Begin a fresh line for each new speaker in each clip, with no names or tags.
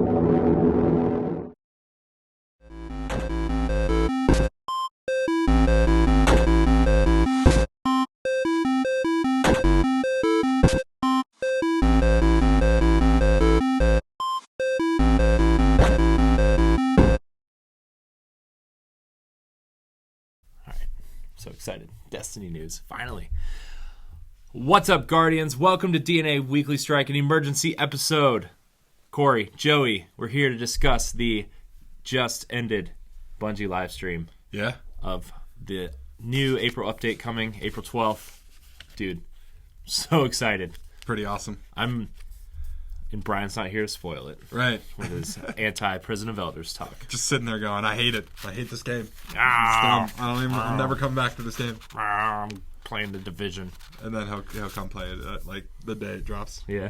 So excited. Destiny news. Finally. What's up, Guardians? Welcome to DNA Weekly Strike, an emergency episode. Corey, Joey, we're here to discuss the just ended Bungie live stream.
Yeah.
Of the new April update coming, April 12th. Dude, so excited.
Pretty awesome.
And Brian's not here to spoil it.
Right.
With his anti-Prison of Elders talk.
Just sitting there going, I hate it. I hate this game. I'm never coming back to this game.
I'm playing the Division.
And then he'll come play it at, like, the day it drops.
Yeah.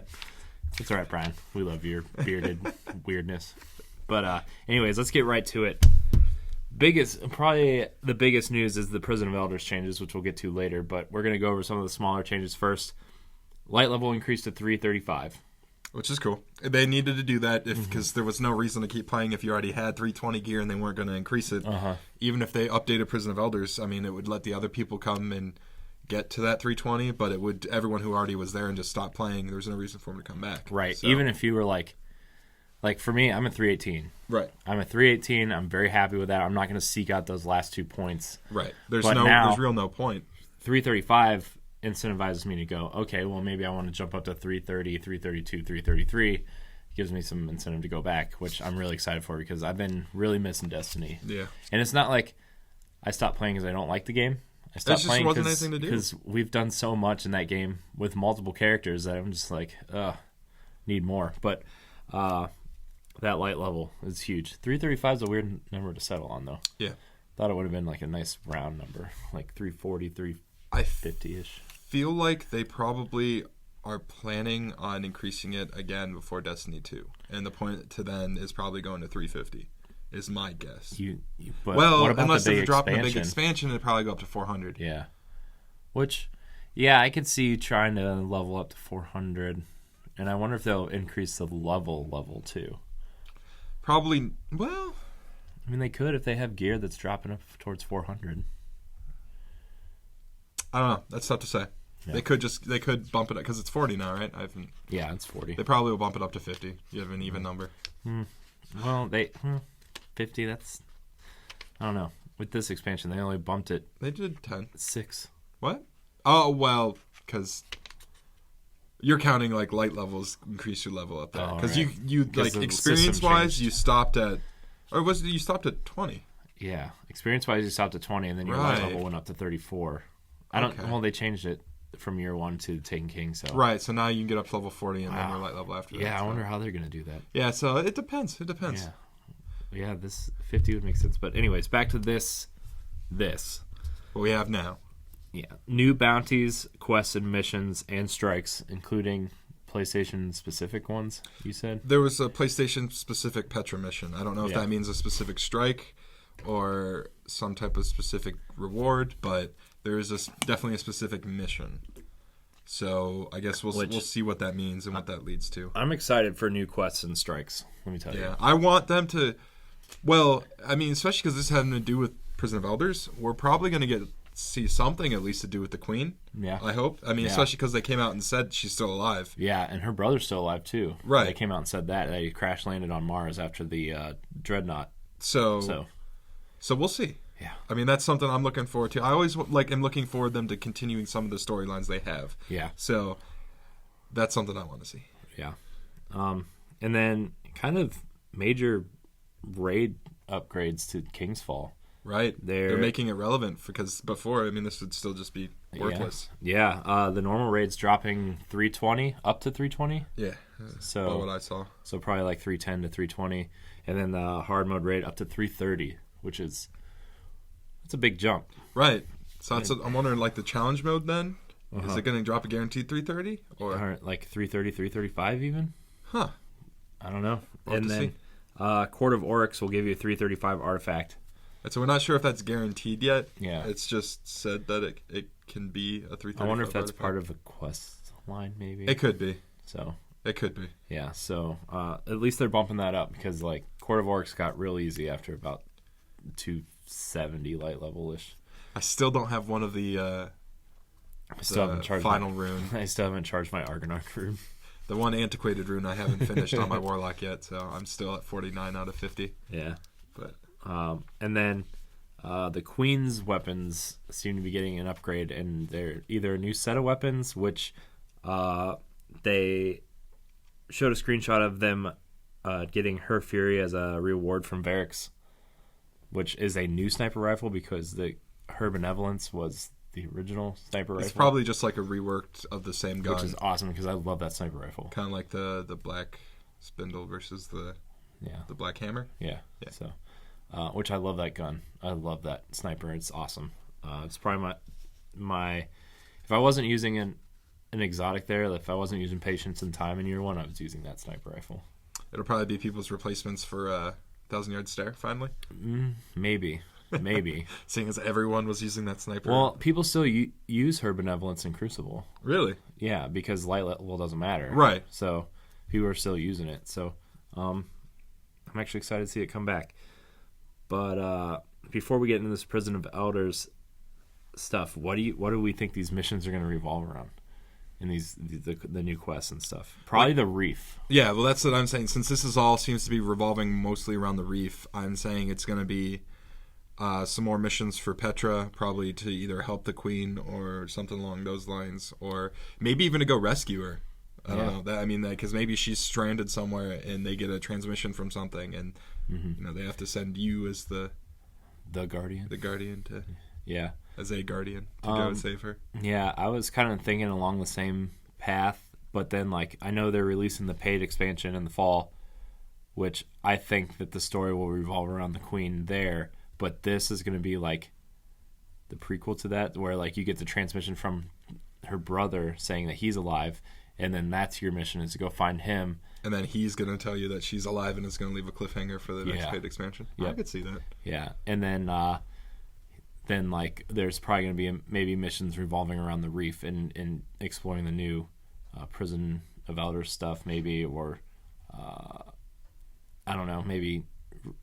It's all right, Brian. We love your bearded weirdness. But anyways, let's get right to it. Probably the biggest news is the Prison of Elders changes, which we'll get to later. But we're going to go over some of the smaller changes first. Light level increased to 335.
Which is cool. They needed to do that because there was no reason to keep playing if you already had 320 gear and they weren't going to increase it. Even if they updated Prison of Elders, I mean, it would let the other people come and get to that 320, but it would everyone who already was there and just stopped playing, there was no reason for them to come back.
Right. So, even if you were like for me, I'm a 318.
Right.
I'm a 318. I'm very happy with that. I'm not going to seek out those last 2 points.
Right. There's real no point.
335 incentivizes me to go, okay, well, maybe I want to jump up to 330, 332, 333. It gives me some incentive to go back, which I'm really excited for because I've been really missing Destiny.
Yeah.
And it's not like I stopped playing because I don't like the game. I stopped playing because we've done so much in that game with multiple characters that I'm just like, need more. But that light level is huge. 335 is a weird number to settle on, though.
Yeah.
Thought it would have been like a nice round number, like 340, 350-ish.
Feel like they probably are planning on increasing it again before Destiny 2. And the point to then is probably going to 350, is my guess.
What about
unless they're dropping
the
big expansion, it'd probably go up to 400.
Yeah. Which, yeah, I could see trying to level up to 400. And I wonder if they'll increase the level too.
Probably, well...
I mean, they could if they have gear that's dropping up towards 400.
I don't know. That's tough to say. Yeah. They could bump it up because it's 40 now, right?
Yeah, it's 40.
They probably will bump it up to 50. You have an even number.
Well, 50. That's I don't know. With this expansion, they only bumped it.
They did 10.
6.
What? Oh well, because you're counting like light levels increase your level up there because you like experience wise you stopped at you stopped at 20.
Yeah, experience wise you stopped at 20, and then your light level went up to 34. Well, they changed it from year 1 to Taken King. So
right, so now you can get up to level 40 and then your light level after that.
Yeah, I wonder how they're going to do that.
Yeah, so it depends.
Yeah, this 50 would make sense. But anyways, back to this.
What we have now.
Yeah, new bounties, quests, and missions, and strikes, including PlayStation-specific ones, you said?
There was a PlayStation-specific Petra mission. I don't know if that means a specific strike or some type of specific reward, but there is definitely a specific mission. So I guess we'll see what that means and what that leads to.
I'm excited for new quests and strikes, let me tell you.
Yeah, I want them to... Well, I mean, especially because this having to do with Prison of Elders, we're probably going to see something at least to do with the Queen.
Yeah.
I hope. I mean, especially because they came out and said she's still alive.
Yeah, and her brother's still alive, too.
Right.
They came out and said that. They crash-landed on Mars after the Dreadnought.
So we'll see.
Yeah.
I mean, that's something I'm looking forward to. I always am looking forward them to continuing some of the storylines they have.
Yeah.
So that's something I want to see.
Yeah. And then kind of major raid upgrades to King's Fall.
Right. They're making it relevant because before, I mean, this would still just be worthless.
Yeah. The normal raid's dropping 320 up to 320.
Yeah.
So
about what I saw.
So probably like 310 to 320. And then the hard mode raid up to 330, which is a big jump.
Right. So I'm wondering, like, the challenge mode then? Is it going to drop a guaranteed 330?
Or like 330, 335 even?
Huh.
I don't know. And then Court of Oryx will give you a 335 artifact.
So we're not sure if that's guaranteed yet.
Yeah.
It's just said that it can be a 335
I wonder if that's
artifact.
part of a quest line, maybe.
It could be.
So
It could be.
Yeah, so at least they're bumping that up because like Court of Orcs got real easy after about 270 light level-ish.
I still don't have one of the final rune.
I still haven't charged my Argonaut rune.
The one antiquated rune I haven't finished on my Warlock yet, so I'm still at 49 out of 50.
Yeah.
But
and then the Queen's weapons seem to be getting an upgrade, and they're either a new set of weapons, which they showed a screenshot of them getting Her Fury as a reward from Variks, which is a new sniper rifle because Her Benevolence was the original sniper rifle.
It's probably just like a reworked of the same gun.
Which is awesome because I love that sniper rifle.
Kind of like the black spindle versus the black hammer.
Yeah. So, which I love that gun. I love that sniper. It's awesome. It's probably my if I wasn't using an exotic there, if I wasn't using patience and time in year one, I was using that sniper rifle.
It'll probably be people's replacements for 1,000-yard stare finally.
Maybe.
Seeing as everyone was using that sniper.
Well, people still use Her Benevolence in Crucible.
Really?
Yeah, because light level doesn't matter.
Right.
So people are still using it. So I'm actually excited to see it come back. But before we get into this Prison of Elders stuff, what do we think these missions are going to revolve around in the new quests and stuff? Probably the Reef.
Yeah, well, that's what I'm saying. Since this is all seems to be revolving mostly around the Reef, I'm saying it's going to be some more missions for Petra, probably to either help the Queen or something along those lines, or maybe even to go rescue her. I don't know. Because maybe she's stranded somewhere and they get a transmission from something, and they have to send you as the
guardian,
as a guardian to go save her.
Yeah, I was kind of thinking along the same path, but then like I know they're releasing the paid expansion in the fall, which I think that the story will revolve around the Queen there. But this is going to be like the prequel to that, where like you get the transmission from her brother saying that he's alive, and then that's your mission is to go find him.
And then he's going to tell you that she's alive and is going to leave a cliffhanger for the next paid expansion. Yeah, I could see that.
Yeah, and then like there's probably going to be maybe missions revolving around the Reef and exploring the new Prison of Elders stuff, maybe, or I don't know, maybe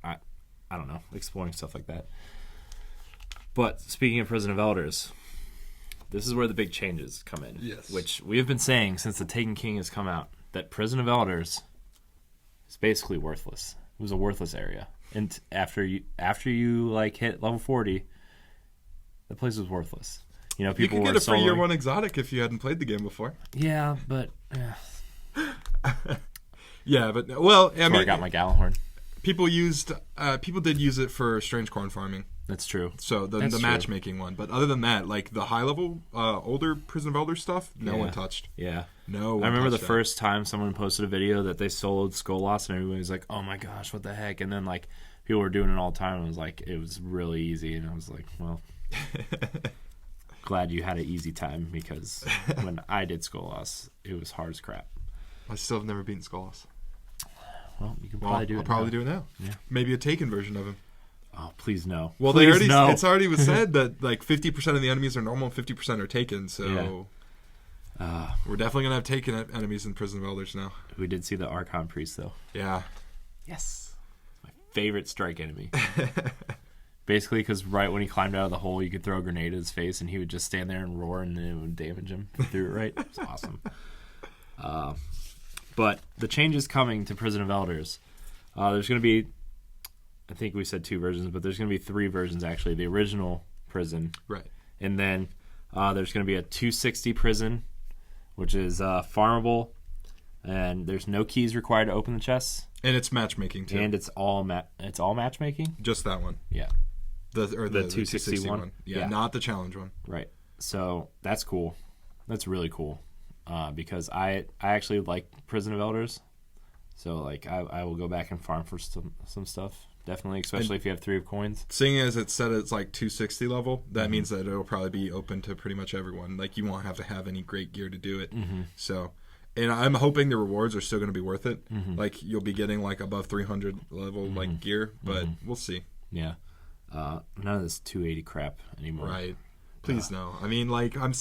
I don't know, exploring stuff like that. But speaking of Prison of Elders, this is where the big changes come in.
Yes.
Which we have been saying since the Taken King has come out, that Prison of Elders is basically worthless. It was a worthless area. And after you like hit level 40, the place was worthless. You know, people
you could
were
get a free
soloing.
year 1 exotic if you hadn't played the game before.
Yeah, but
yeah, but well, I
I got my Gallahorn.
People did use it for strange corn farming.
That's true.
So the matchmaking one, but other than that, like the high level older Prison of Elders stuff, no one touched.
Yeah,
no one.
I remember the
touched
first time someone posted a video that they soloed Skolas, and everybody was like, "Oh my gosh, what the heck?" And then like people were doing it all the time, and it was like it was really easy, and I was like, "Well, glad you had an easy time because when I did Skolas, it was hard as crap."
I still have never beaten Skolas.
Well, you can probably do it.
I'll probably do it now.
Yeah.
Maybe a Taken version of him.
Oh, please no.
Well,
please
it's already was said that like 50% of the enemies are normal, 50% are Taken. So we're definitely gonna have Taken enemies in Prison of Elders now.
We did see the Archon Priest though.
Yeah.
Yes. My favorite strike enemy. Basically, because right when he climbed out of the hole, you could throw a grenade at his face, and he would just stand there and roar, and it would damage him. Threw it right. It was awesome. But the changes coming to Prison of Elders, there's going to be, I think we said 2 versions, but there's going to be 3 versions actually. The original prison.
Right.
And then there's going to be a 260 prison, which is farmable, and there's no keys required to open the chests.
And it's matchmaking too.
And it's all matchmaking?
Just that one.
Yeah.
The
260
one. Yeah, not the challenge one.
Right. So that's cool. That's really cool. Because I actually like Prison of Elders, so like I will go back and farm for some stuff definitely, especially if you have 3 of coins.
Seeing as it's said it's like 260 level, that means that it'll probably be open to pretty much everyone. Like you won't have to have any great gear to do it. So, and I'm hoping the rewards are still going to be worth it. Like you'll be getting like above 300 level like gear, but we'll see.
Yeah, none of this 280 crap anymore.
Right. Please no. I mean, like, I'm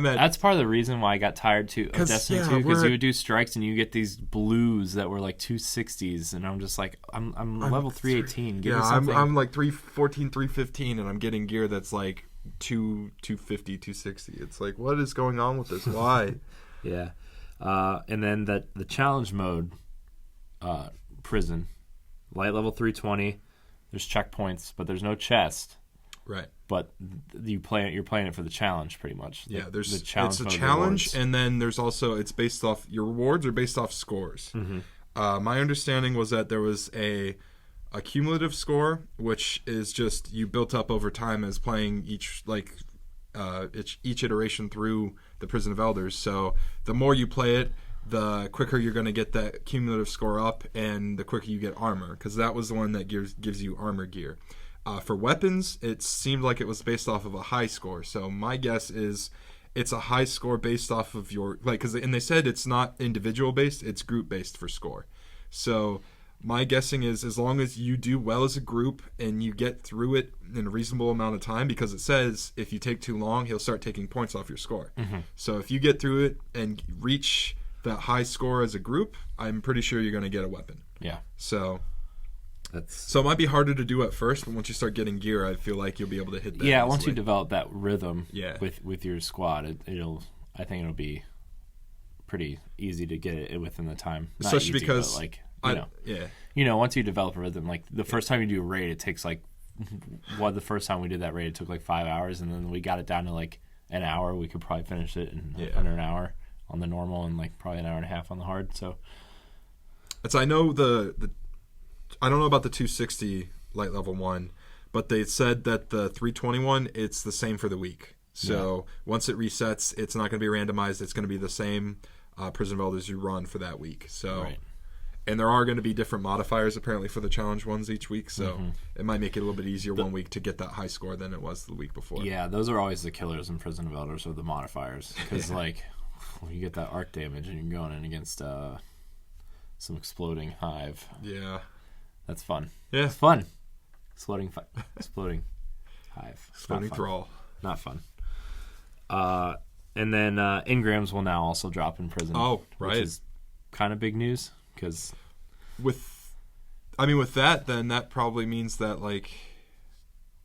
at...
That's part of the reason why I got tired of Destiny 2, because you would do strikes and you get these blues that were like 260s, and I'm just like, I'm level 318. Give me something.
I'm like 314, 315, and I'm getting gear that's like 250, 260. It's like, what is going on with this? Why?
Yeah. And then the challenge mode prison, light level 320, there's checkpoints, but there's no chest.
Right.
But you're playing it for the challenge, pretty much.
Yeah,
the challenge.
It's a challenge, and then there's also, it's based off, your rewards are based off scores. Mm-hmm. My understanding was that there was a cumulative score, which is just you built up over time as playing each iteration through the Prison of Elders. So the more you play it, the quicker you're going to get that cumulative score up, and the quicker you get armor, because that was the one that gives you armor gear. For weapons, it seemed like it was based off of a high score. So my guess is it's a high score based off of your, like, and they said it's not individual based, it's group based for score. So my guessing is, as long as you do well as a group and you get through it in a reasonable amount of time, because it says if you take too long, he'll start taking points off your score. Mm-hmm. So if you get through it and reach that high score as a group, I'm pretty sure you're going to get a weapon.
Yeah.
So it might be harder to do at first, but once you start getting gear, I feel like you'll be able to hit that.
Yeah,
easily.
Once you develop that rhythm with your squad, I think it'll be pretty easy to get it within the time. Not
especially
easy,
because
once you develop a rhythm, like the first time you do a raid, it takes like the first time we did that raid, it took like 5 hours, and then we got it down to like an hour. We could probably finish it in under an hour on the normal, and like probably an hour and a half on the hard. So
I know I don't know about the 260 light level 1, but they said that the 321, it's the same for the week. So once it resets, it's not going to be randomized. It's going to be the same Prison of Elders you run for that week. So, and there are going to be different modifiers apparently for the challenge ones each week. So it might make it a little bit easier one week to get that high score than it was the week before.
Yeah, those are always the killers in Prison of Elders, or the modifiers, because like you get that arc damage and you're going in against some exploding hive.
Yeah.
That's fun.
Yeah.
It's fun. Exploding hive.
Exploding thrall.
Not fun. And then engrams will now also drop in prison.
Oh, right.
Which is kind of big news, because
with that, then that probably means that, like,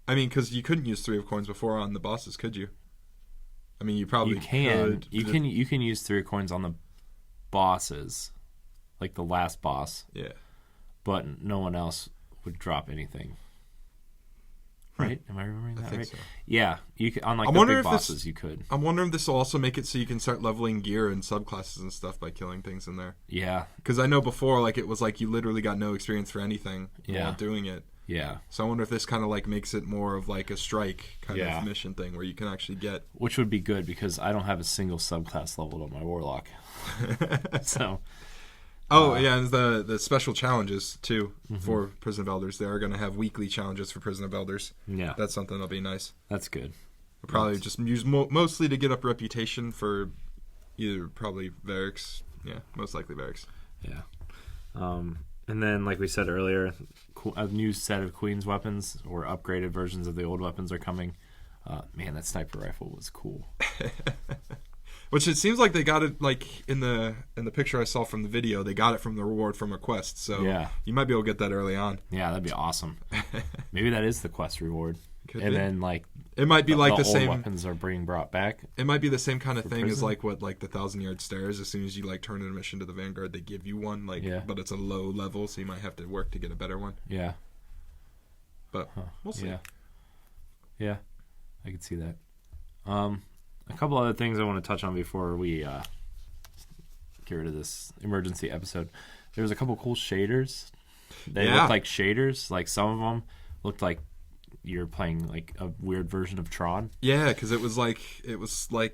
because you couldn't use 3 of coins before on the bosses, could you? I mean, you probably could.
You can use 3 of coins on the bosses, like the last boss.
Yeah.
But no one else would drop anything. Right? Am I remembering that right? So. Yeah. You could, on like the big bosses, you could.
I'm wondering if this will also make it so you can start leveling gear and subclasses and stuff by killing things in there.
Yeah.
Because I know before, like, it was like you literally got no experience for anything while doing it.
Yeah.
So I wonder if this kind of like makes it more of like a strike kind of mission thing where you can actually get.
Which would be good, because I don't have a single subclass leveled on my Warlock. So.
Oh, yeah, and the special challenges, too, for Prison of Elders. They are going to have weekly challenges for Prison of Elders.
Yeah.
That's something that'll be nice.
That's good.
We'll probably just use mostly to get up reputation for either probably Variks. Yeah, most likely Variks.
Yeah. And then, like we said earlier, a new set of Queen's weapons, or upgraded versions of the old weapons, are coming. Man, that sniper rifle was cool.
Which it seems like they got it, like, in the picture I saw from the video, they got it from the reward from a quest. So you might be able to get that early on.
Yeah, that'd be awesome. Maybe that is the quest reward. Then, like,
it might be like the same
old weapons are being brought back.
It might be the same kind of thing prison? As like what, like the 1,000-yard stairs. As soon as you like turn in a mission to the Vanguard, they give you one. But it's a low level, so you might have to work to get a better one.
Yeah.
But we'll see.
Yeah, I could see that. A couple other things I want to touch on before we get rid of this emergency episode. There was a couple cool shaders. They looked like shaders. Like, some of them looked like you're playing like a weird version of Tron. Yeah,
because it was like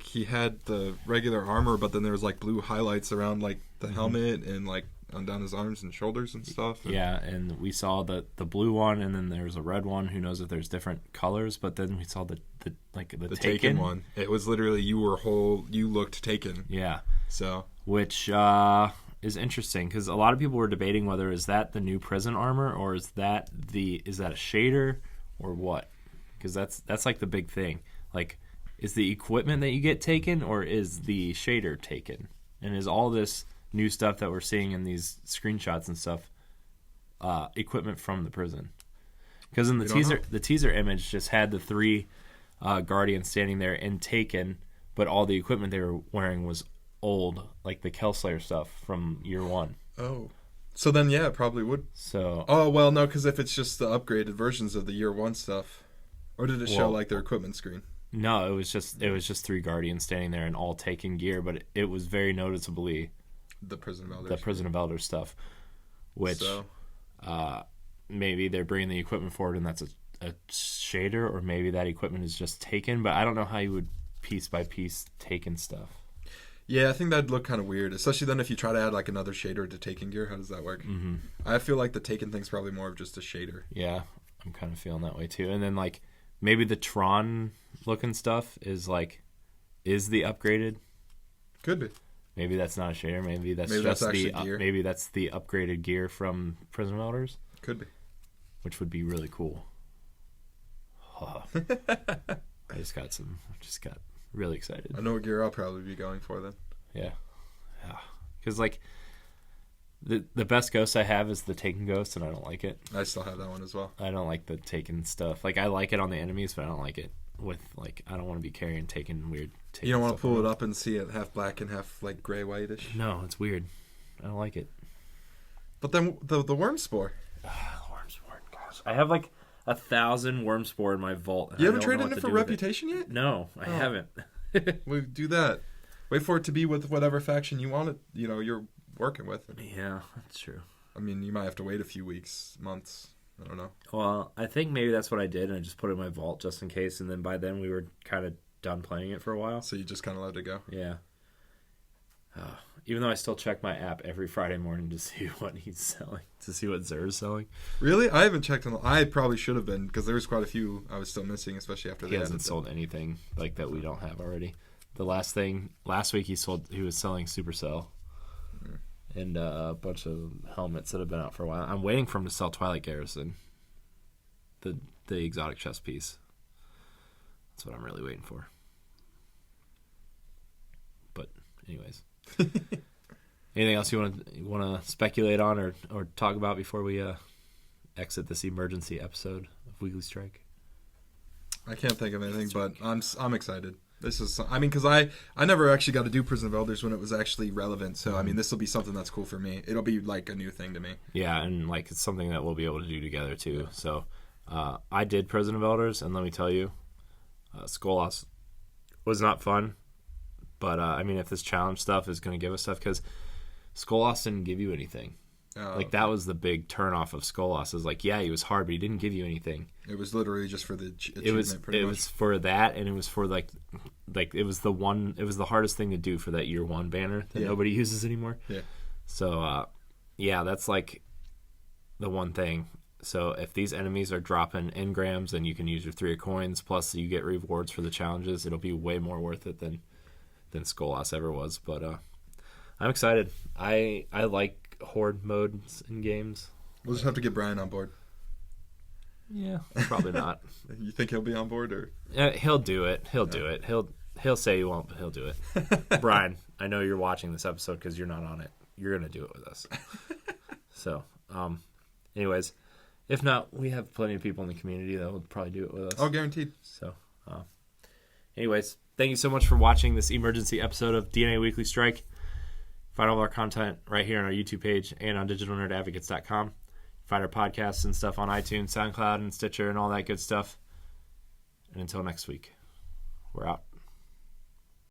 he had the regular armor, but then there was like blue highlights around like the helmet and like on down his arms and shoulders and stuff.
And we saw the blue one, and then there's a red one. Who knows if there's different colors? But then we saw the Taken
one. It was literally you looked Taken.
Yeah.
So
which is interesting, because a lot of people were debating whether is that the new prison armor, or is that a shader or what? Because that's like the big thing. Like, is the equipment that you get taken, or is the shader taken? And is all this new stuff that we're seeing in these screenshots and stuff equipment from the prison? Because in the teaser image just had the 3 Guardians standing there and taken, but all the equipment they were wearing was old, like the Kelslayer stuff from year 1.
Oh. So then, yeah, it probably would.
So.
Oh, well, no, because if it's just the upgraded versions of the year 1 stuff. Or did it show, like, their equipment screen?
No, it was just 3 Guardians standing there and all taking gear, but it was very noticeably
the Prison of Elders.
The Prison of Elders stuff, which maybe they're bringing the equipment forward and that's a shader, or maybe that equipment is just taken, but I don't know how you would piece by piece taken stuff.
Yeah, I think that'd look kind of weird, especially then if you try to add like another shader to taken gear. How does that work? Mm-hmm. I feel like the taken thing's probably more of just a shader.
Yeah, I'm kind of feeling that way too. And then like maybe the Tron looking stuff is the upgraded.
Could be.
Maybe that's not a shader. Maybe that's gear. Maybe that's the upgraded gear from Prison of Elders.
Could be.
Which would be really cool. I just got really excited.
I know what gear I'll probably be going for then.
Yeah. Because like the best ghost I have is the Taken ghost, and I don't like it.
I still have that one as well.
I don't like the Taken stuff. Like I like it on the enemies, but I don't like it with like I don't want to be carrying Taken weird. Taken
you don't want to pull it up and see it half black and half like gray whitish.
No, it's weird. I don't like it.
But then the worm spore.
Worm spore, gosh, I have like 1,000 worm spore in my vault.
You haven't traded it for reputation yet?
No, I haven't.
We'll do that. Wait for it to be with whatever faction you want it. You know, you're working with.
Yeah, that's true.
I mean, you might have to wait a few weeks, months. I don't know.
Well, I think maybe that's what I did, and I just put it in my vault just in case. And then by then we were kind of done playing it for a while.
So you just kind of let it go.
Yeah. Even though I still check my app every Friday morning to see what he's selling, to see what Zer's selling.
Really? I haven't checked on. I probably should have been, because there was quite a few I was still missing, especially after
he hasn't sold anything like that we don't have already. The last week he was selling Supercell and a bunch of helmets that have been out for a while. I'm waiting for him to sell Twilight Garrison, the exotic chest piece. That's what I'm really waiting for. But anyways. Anything else you want to speculate on or talk about before we exit this emergency episode of Weekly Strike?
I can't think of anything, but I'm excited. This is, I mean, because I never actually got to do Prison of Elders when it was actually relevant. So I mean, this will be something that's cool for me. It'll be like a new thing to me.
Yeah, and like it's something that we'll be able to do together too. Yeah. So I did Prison of Elders, and let me tell you, Skolas was not fun. But, I mean, if this challenge stuff is going to give us stuff, because Skolas didn't give you anything. That was the big turnoff of Skolas, is like, yeah, he was hard, but he didn't give you anything.
It was literally just for the achievement,
it was for that, and it was for, like it was the hardest thing to do for that year 1 banner that nobody uses anymore.
Yeah.
So, that's, like, the one thing. So, if these enemies are dropping engrams, then you can use your 3 coins, plus you get rewards for the challenges. It'll be way more worth it than Skolas ever was, but I'm excited. I like horde modes in games.
We'll just have to get Brian on board.
Yeah, probably not.
You think he'll be on board, or
he'll do it? He'll do it. He'll say he won't, but he'll do it. Brian, I know you're watching this episode because you're not on it. You're gonna do it with us. So, anyways, if not, we have plenty of people in the community that will probably do it with us.
Oh, guaranteed.
So, anyways. Thank you so much for watching this emergency episode of DNA Weekly Strike. Find all of our content right here on our YouTube page and on digitalnerdadvocates.com. Find our podcasts and stuff on iTunes, SoundCloud, and Stitcher, and all that good stuff. And until next week, we're out.